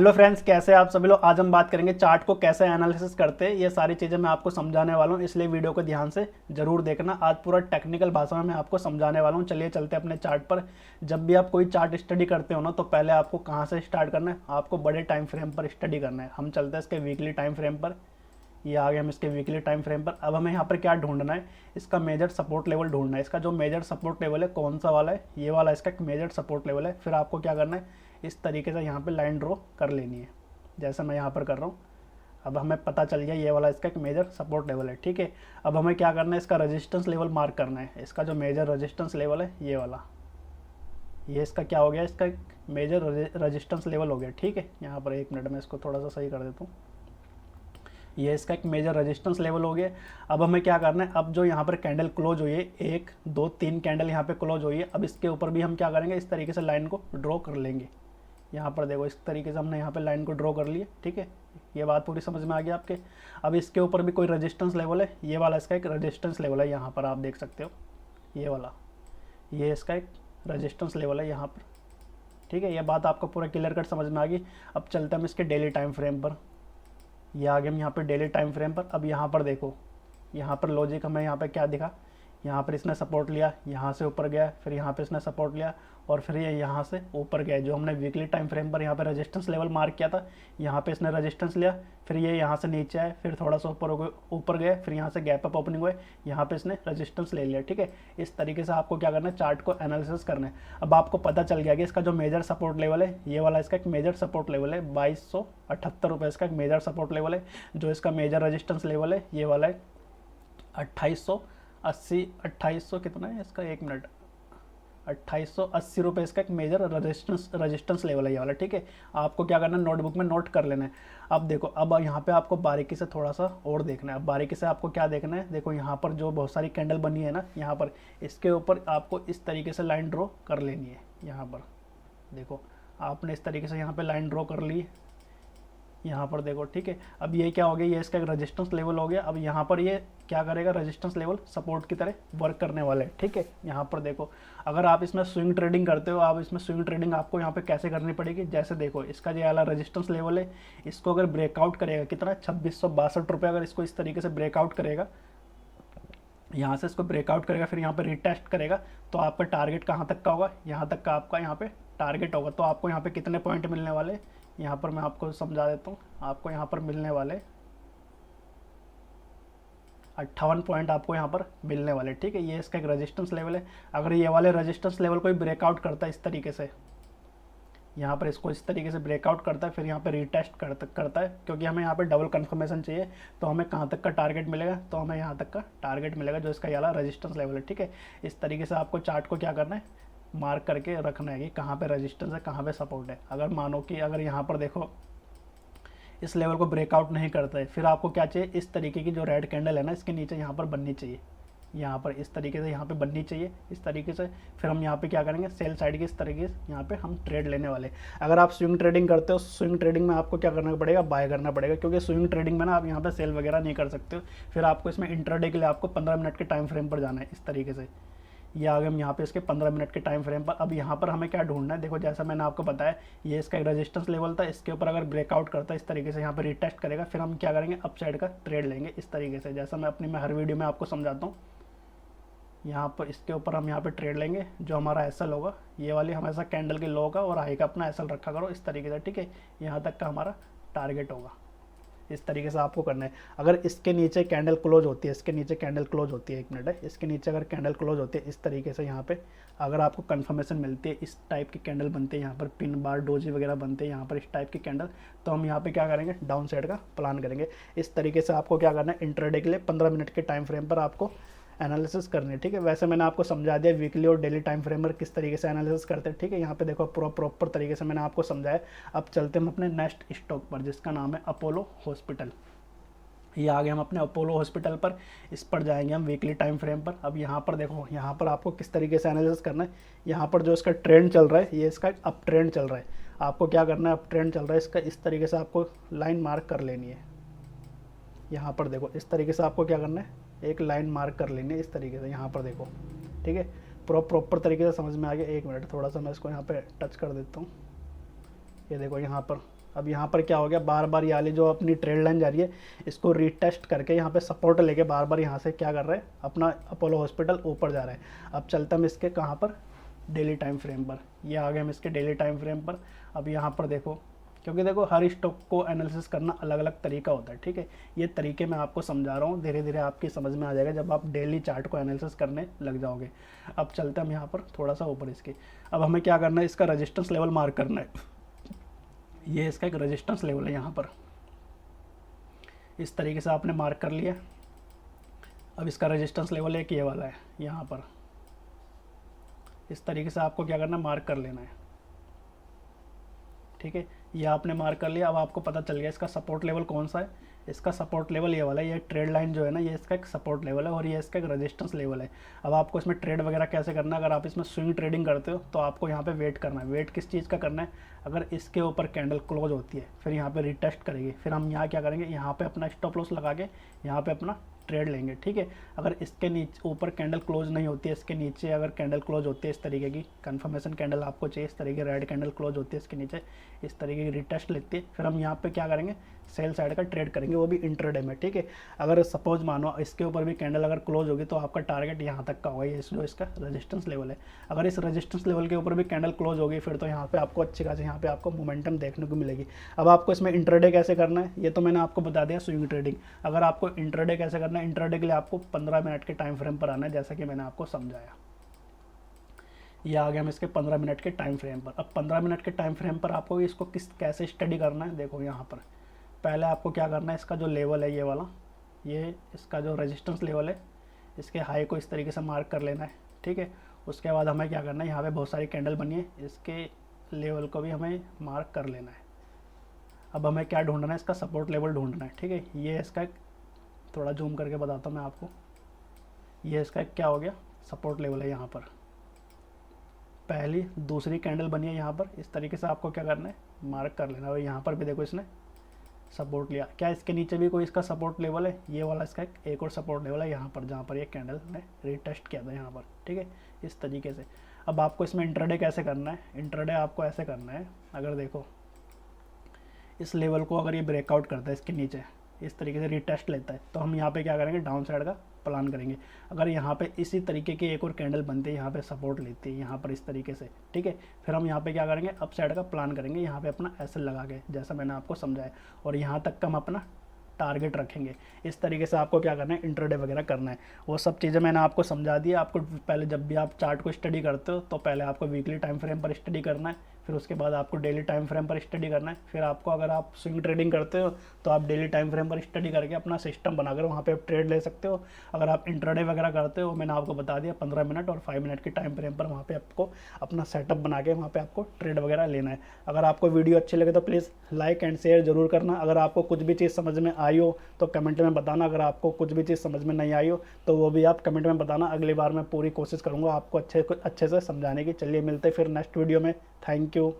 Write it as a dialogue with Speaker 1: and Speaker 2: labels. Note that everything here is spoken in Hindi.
Speaker 1: हेलो फ्रेंड्स, कैसे आप सभी लोग। आज हम बात करेंगे चार्ट को कैसे एनालिसिस करते हैं। ये सारी चीज़ें मैं आपको समझाने वाला हूँ, इसलिए वीडियो को ध्यान से जरूर देखना। आज पूरा टेक्निकल भाषा में मैं आपको समझाने वाला हूँ। चलिए चलते हैं अपने चार्ट पर। जब भी आप कोई चार्ट स्टडी करते हो ना, तो पहले आपको कहाँ से स्टार्ट करना है, आपको बड़े टाइम फ्रेम पर स्टडी करना है। हम चलते हैं इसके वीकली टाइम फ्रेम पर। ये आ गए हम इसके वीकली टाइम फ्रेम पर। अब हमें यहाँ पर क्या ढूंढना है, इसका मेजर सपोर्ट लेवल ढूंढना है। इसका जो मेजर सपोर्ट लेवल है कौन सा वाला है, ये वाला इसका एक मेजर सपोर्ट लेवल है। फिर आपको क्या करना है, इस तरीके से यहाँ पे लाइन ड्रॉ कर लेनी है, जैसा मैं यहाँ पर कर रहा हूँ। अब हमें पता चल गया ये वाला इसका एक मेजर सपोर्ट लेवल है, ठीक है। अब हमें क्या करना है, इसका रेजिस्टेंस लेवल मार्क करना है। इसका जो मेजर रेजिस्टेंस लेवल है ये वाला, ये इसका क्या हो गया, इसका एक मेजर रेजिस्टेंस लेवल हो गया, ठीक है। यहाँ पर 1 मिनट में इसको थोड़ा सा सही कर देता हूँ। ये इसका एक मेजर रेजिस्टेंस लेवल हो गया। अब हमें क्या करना है, अब जो यहाँ पर कैंडल क्लोज हुई है, 1 2 3 कैंडल यहाँ पे क्लोज हुई है। अब इसके ऊपर भी हम क्या करेंगे, इस तरीके से लाइन को ड्रॉ कर लेंगे। यहाँ पर देखो, इस तरीके से हमने यहाँ पे लाइन को ड्रॉ कर लिया, ठीक है। ये बात पूरी समझ में आ गई आपके। अब इसके ऊपर भी कोई रेजिस्टेंस लेवल है, ये वाला इसका एक रेजिस्टेंस लेवल है। यहाँ पर आप देख सकते हो, ये वाला, ये इसका एक रेजिस्टेंस लेवल है यहाँ पर, ठीक है। ये बात आपको पूरा क्लियर कट समझ में आ गई। अब चलते हम इसके डेली टाइम फ्रेम पर। ये आ गए हम यहाँ पर डेली टाइम फ्रेम पर। अब यहाँ पर देखो, यहाँ पर लॉजिक हमें यहाँ पर क्या दिखा, यहाँ पर इसने सपोर्ट लिया, यहाँ से ऊपर गया, फिर यहाँ पे इसने सपोर्ट लिया, और फिर ये यहाँ से ऊपर गया। जो हमने वीकली टाइम फ्रेम पर यहाँ पे रेजिस्टेंस लेवल मार्क किया था, यहाँ पे इसने रेजिस्टेंस लिया, फिर ये यहाँ से नीचे आए, फिर थोड़ा सा ऊपर गए, फिर यहाँ से गैप अप ओपनिंग हुए, यहाँ पे इसने रेजिस्टेंस ले लिया, ठीक है। इस तरीके से आपको क्या करना है, चार्ट को एनालिसिस करना है। अब आपको पता चल गया कि इसका जो मेजर सपोर्ट लेवल है, ये वाला इसका एक मेजर सपोर्ट लेवल है, 2278 रुपये इसका एक मेजर सपोर्ट लेवल है। जो इसका मेजर रेजिस्टेंस लेवल है, ये वाला है 2880, 2800 कितना है इसका, 1 मिनट, 2880 रुपये इसका एक मेजर रेजिस्टेंस लेवल है ये वाला, ठीक है। आपको क्या करना है, नोटबुक में नोट कर लेना है। अब देखो, अब यहाँ पे आपको बारीकी से थोड़ा सा और देखना है। अब बारीकी से आपको क्या देखना है, देखो यहाँ पर जो बहुत सारी कैंडल बनी है ना, यहाँ पर इसके ऊपर आपको इस तरीके से लाइन ड्रॉ कर लेनी है। यहाँ पर देखो, आपने इस तरीके से यहाँ पर लाइन ड्रॉ कर ली, यहाँ पर देखो, ठीक है। अब ये क्या हो गया, ये इसका एक रेजिस्टेंस लेवल हो गया। अब यहाँ पर ये क्या करेगा, रेजिस्टेंस लेवल सपोर्ट की तरह वर्क करने वाला है, ठीक है। यहाँ पर देखो, अगर आप इसमें स्विंग ट्रेडिंग करते हो, आप इसमें स्विंग ट्रेडिंग आपको यहाँ पे कैसे करनी पड़ेगी, जैसे देखो इसका जो वाला रेजिस्टेंस लेवल है, इसको अगर ब्रेकआउट करेगा, कितना 2662 रुपये, अगर इसको इस तरीके से ब्रेकआउट करेगा, यहाँ से इसको ब्रेकआउट करेगा, फिर यहाँ पे रिटेस्ट करेगा, तो आपका टारगेट कहाँ तक का होगा, यहाँ तक का आपका यहाँ पे टारगेट होगा। तो आपको यहाँ पे कितने पॉइंट मिलने वाले, यहाँ पर मैं आपको समझा देता हूँ। आपको यहाँ पर मिलने वाले 58 पॉइंट आपको यहाँ पर मिलने वाले, ठीक है। ये इसका एक रेजिस्टेंस लेवल है। अगर ये वाले रेजिस्टेंस लेवल को ब्रेकआउट करता है इस तरीके से, यहाँ पर इसको इस तरीके से ब्रेकआउट करता है, फिर यहाँ पे रिटेस्ट करता है, क्योंकि हमें यहाँ पे डबल कंफर्मेशन चाहिए। तो हमें कहाँ तक का टारगेट मिलेगा, तो हमें यहाँ तक का टारगेट मिलेगा जो इसका ये वाला रेजिस्टेंस लेवल है, ठीक है। इस तरीके से आपको चार्ट को क्या करना है, मार्क करके रखना है कि कहाँ पे रेजिस्टेंस है, कहाँ पे सपोर्ट है। अगर मानो कि अगर यहाँ पर देखो इस लेवल को ब्रेकआउट नहीं करता है, फिर आपको क्या चाहिए, इस तरीके की जो रेड कैंडल है ना, इसके नीचे यहाँ पर बननी चाहिए, यहाँ पर इस तरीके से यहाँ पे बननी चाहिए, इस तरीके से। फिर हम यहाँ पे क्या करेंगे, सेल साइड की इस तरीके से यहाँ पे हम ट्रेड लेने वाले। अगर आप स्विंग ट्रेडिंग करते हो, स्विंग ट्रेडिंग में आपको क्या करना पड़ेगा, बाय करना पड़ेगा, क्योंकि स्विंग ट्रेडिंग में ना आप यहाँ पे सेल वगैरह नहीं कर सकते हो। फिर आपको इसमें इंट्राडे के लिए आपको 15 मिनट के टाइम फ्रेम पर जाना है, इस तरीके से। ये आ गए हम यहाँ पे इसके 15 मिनट के टाइम फ्रेम पर। अब यहाँ पर हमें क्या ढूंढना है, देखो जैसा मैंने आपको बताया, ये इसका एक रेजिस्टेंस लेवल था, इसके ऊपर अगर ब्रेकआउट करता है इस तरीके से, यहाँ पर रिटेस्ट करेगा, फिर हम क्या करेंगे, अप साइड का ट्रेड लेंगे इस तरीके से, जैसा मैं हर वीडियो में आपको समझाता हूँ। यहाँ पर इसके ऊपर हम यहाँ पे ट्रेड लेंगे, जो हमारा एसएल होगा, ये वाली हमेशा कैंडल के लो का और हाई का अपना एसएल रखा करो इस तरीके से, ठीक है। यहाँ तक का हमारा टारगेट होगा, इस तरीके से आपको करना है। अगर इसके नीचे कैंडल क्लोज होती है, इसके नीचे कैंडल क्लोज होती है, 1 मिनट है, इसके नीचे अगर कैंडल क्लोज होती है इस तरीके से, यहाँ पे अगर आपको कंफर्मेशन मिलती है, इस टाइप की कैंडल बनती है, यहाँ पर पिन बार डोजी वगैरह बनते हैं यहाँ पर इस टाइप की कैंडल, तो हम यहाँ पे क्या करेंगे, डाउन साइड का प्लान करेंगे। इस तरीके से आपको क्या करना है, इंट्राडे के लिए 15 मिनट के टाइम फ्रेम पर आपको एनालिसिस करनी है, ठीक है। वैसे मैंने आपको समझा दिया वीकली और डेली टाइम फ्रेम पर किस तरीके से एनालिसिस करते हैं, ठीक है। यहाँ पे देखो पूरा प्रॉपर तरीके से मैंने आपको समझाया। अब चलते हम अपने नेक्स्ट स्टॉक पर, जिसका नाम है अपोलो हॉस्पिटल। ये आ गए हम अपने अपोलो हॉस्पिटल पर, इस पर जाएंगे हम वीकली टाइम फ्रेम पर। अब यहाँ पर देखो, यहाँ पर आपको किस तरीके से एनालिसिस करना है। यहाँ पर जो इसका ट्रेंड चल रहा है, ये इसका अप ट्रेंड चल रहा है। आपको क्या करना है, अप ट्रेंड चल रहा है इसका, इस तरीके से आपको लाइन मार्क कर लेनी है। यहाँ पर देखो, इस तरीके से आपको क्या करना है, एक लाइन मार्क कर लेनी है इस तरीके से। यहाँ पर देखो, ठीक है, प्रॉपर तरीके से समझ में आ गया। 1 मिनट, थोड़ा सा मैं इसको यहाँ पे टच कर देता हूँ। ये देखो यहाँ पर अब यहाँ पर क्या हो गया, बार बार ये वाली जो अपनी ट्रेड लाइन जा रही है इसको रीटेस्ट करके यहाँ पे सपोर्ट लेके बार बार यहाँ से क्या कर रहे हैं, अपना अपोलो हॉस्पिटल ऊपर जा रहे हैं। अब चलते हम इसके कहाँ पर, डेली टाइम फ्रेम पर। ये आ गए हम इसके डेली टाइम फ्रेम पर। अब यहाँ पर देखो, क्योंकि देखो हर स्टॉक को एनालिसिस करना अलग अलग तरीका होता है, ठीक है। ये तरीके मैं आपको समझा रहा हूँ, धीरे धीरे आपकी समझ में आ जाएगा जब आप डेली चार्ट को एनालिसिस करने लग जाओगे। अब चलते हम यहाँ पर थोड़ा सा ऊपर इसके। अब हमें क्या करना है, इसका रेजिस्टेंस लेवल मार्क करना है। ये इसका एक रेजिस्टेंस लेवल है यहाँ पर, इस तरीके से आपने मार्क कर लिया। अब इसका रेजिस्टेंस लेवल एक ये वाला है यहाँ पर, इस तरीके से आपको क्या करना है, मार्क कर लेना है, ठीक है। ये आपने मार्क कर लिया। अब आपको पता चल गया इसका सपोर्ट लेवल कौन सा है। इसका सपोर्ट लेवल ये वाला है, ये ट्रेड लाइन जो है ना, ये इसका एक सपोर्ट लेवल है और ये इसका एक रेजिस्टेंस लेवल है। अब आपको इसमें ट्रेड वगैरह कैसे करना है, अगर आप इसमें स्विंग ट्रेडिंग करते हो तो आपको यहाँ पे वेट करना है। वेट किस चीज़ का करना है, अगर इसके ऊपर कैंडल क्लोज होती है फिर यहाँ पे रिटेस्ट करेगी, फिर हम यहाँ क्या करेंगे, यहाँ पे अपना स्टॉप लॉस लगा के यहाँ पे अपना ट्रेड लेंगे, ठीक है। अगर इसके नीचे ऊपर कैंडल क्लोज नहीं होती है, इसके नीचे अगर कैंडल क्लोज होती है इस तरीके की, कंफर्मेशन कैंडल आपको चाहिए इस तरीके, रेड कैंडल क्लोज होती है इसके नीचे इस तरीके की, रिटेस्ट लेती है, फिर हम यहाँ पे क्या करेंगे, सेल साइड का ट्रेड करेंगे, वो भी इंट्राडे में, ठीक है। अगर सपोज मानो इसके ऊपर भी कैंडल अगर क्लोज होगी तो आपका टारगेट यहाँ तक का होगा, ये जो इसका रेजिस्टेंस लेवल है। अगर इस रेजिस्टेंस लेवल के ऊपर भी कैंडल क्लोज होगी फिर तो यहाँ पे आपको अच्छी खासी यहाँ पे आपको मोमेंटम देखने को मिलेगी। अब आपको इसमें इंट्राडे कैसे करना है, ये तो मैंने आपको बता दिया स्विंग ट्रेडिंग। अगर आपको इंट्राडे कैसे करना है, इंट्राडे के लिए आपको 15 मिनट के टाइम फ्रेम पर आना है, जैसा कि मैंने आपको समझाया। ये आ गया हम इसके 15 मिनट के टाइम फ्रेम पर। अब 15 मिनट के टाइम फ्रेम पर आपको इसको कैसे स्टडी करना है, देखो यहाँ पर पहले आपको क्या करना है, इसका जो लेवल है ये वाला, ये इसका जो रेजिस्टेंस लेवल है इसके हाई को इस तरीके से मार्क कर लेना है, ठीक है। उसके बाद हमें क्या करना है, यहाँ पे बहुत सारी कैंडल बनी है, इसके लेवल को भी हमें मार्क कर लेना है। अब हमें क्या ढूंढना है, इसका सपोर्ट लेवल ढूंढना है, ठीक है। ये इसका थोड़ा जूम करके बताता हूँ मैं आपको, ये इसका क्या हो गया, सपोर्ट लेवल है। यहाँ पर पहली दूसरी कैंडल बनी है, यहाँ पर इस तरीके से आपको क्या करना है, मार्क कर लेना है। और यहाँ पर भी देखो इसने सपोर्ट लिया, क्या इसके नीचे भी कोई इसका सपोर्ट लेवल है, ये वाला इसका एक और सपोर्ट लेवल है यहाँ पर, जहाँ पर ये कैंडल ने रीटेस्ट किया था यहाँ पर, ठीक है, इस तरीके से। अब आपको इसमें इंट्राडे कैसे करना है, इंट्राडे आपको ऐसे करना है, अगर देखो इस लेवल को अगर ये ब्रेकआउट करता है इसके नीचे इस तरीके से रीटेस्ट लेता है, तो हम यहाँ पे क्या करेंगे, डाउन साइड का प्लान करेंगे। अगर यहाँ पे इसी तरीके की एक और कैंडल बनती है, यहाँ पे सपोर्ट लेती है यहाँ पर इस तरीके से, ठीक है, फिर हम यहाँ पे क्या करेंगे, अप साइड का प्लान करेंगे, यहाँ पे अपना एसएल लगा के, जैसा मैंने आपको समझाया, और यहाँ तक का हम अपना टारगेट रखेंगे। इस तरीके से आपको क्या करना है, इंट्राडे वगैरह करना है। वो सब चीज़ें मैंने आपको समझा दी। आपको पहले जब भी आप चार्ट को स्टडी करते हो तो पहले आपको वीकली टाइम फ्रेम पर स्टडी करना है, फिर उसके बाद आपको डेली टाइम फ्रेम पर स्टडी करना है, फिर आपको अगर आप स्विंग ट्रेडिंग करते हो तो आप डेली टाइम फ्रेम पर स्टडी करके अपना सिस्टम बनाकर वहाँ पे आप ट्रेड ले सकते हो। अगर आप इंट्राडे वगैरह करते हो, मैंने आपको बता दिया 15 मिनट और 5 मिनट के टाइम फ्रेम पर वहाँ पे आपको अपना सेटअप बना के वहाँ पे आपको ट्रेड वगैरह लेना है। अगर आपको वीडियो अच्छी लगे तो प्लीज़ लाइक एंड शेयर जरूर करना। अगर आपको कुछ भी चीज़ समझ में आई हो तो कमेंट में बताना, अगर आपको कुछ भी चीज़ समझ में नहीं आई हो तो वो भी आप कमेंट में बताना। अगली बार मैं पूरी कोशिश करूँगा आपको अच्छे से समझाने की। चलिए मिलते फिर नेक्स्ट वीडियो में। Thank you.